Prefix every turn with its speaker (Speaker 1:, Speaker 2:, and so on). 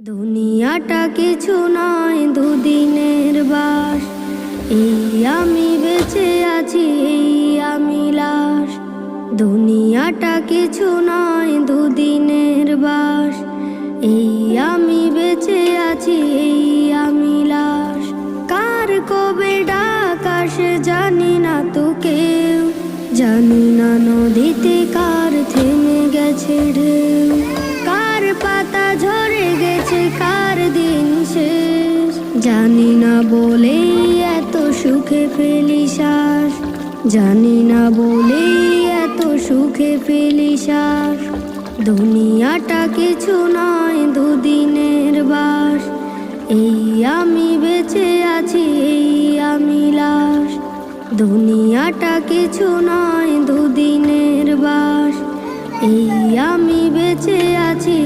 Speaker 1: দুনিয়াটা কিছু নয়, দুদিনের বাস। এই আমি বেঁচে আছি, এই আমি লাশ। দুনিয়াটা কিছু নয়, দুদিনের বাস। এই আমি বেঁচে আছি, এই আমি লাশ। কার কবে ডাক আসে জানি না তো কেউ, জানি না নদীতে কার থেমে গেছে ঢেউ। কার পাতা ঝরে গেছে, কার দিন শেষ, জানি না বলেই এত সুখে ফেলি শ্বাস। জানি না বলেই এত সুখে ফেলি শ্বাস। দুনিয়াটা কিছু নয়, দুদিনের বাস। এই আমি বেঁচে আছি, এই আমি লাশ। দুনিয়াটা কিছু নয়, দুদিনের বাস। এই আমি বেঁচে আছি,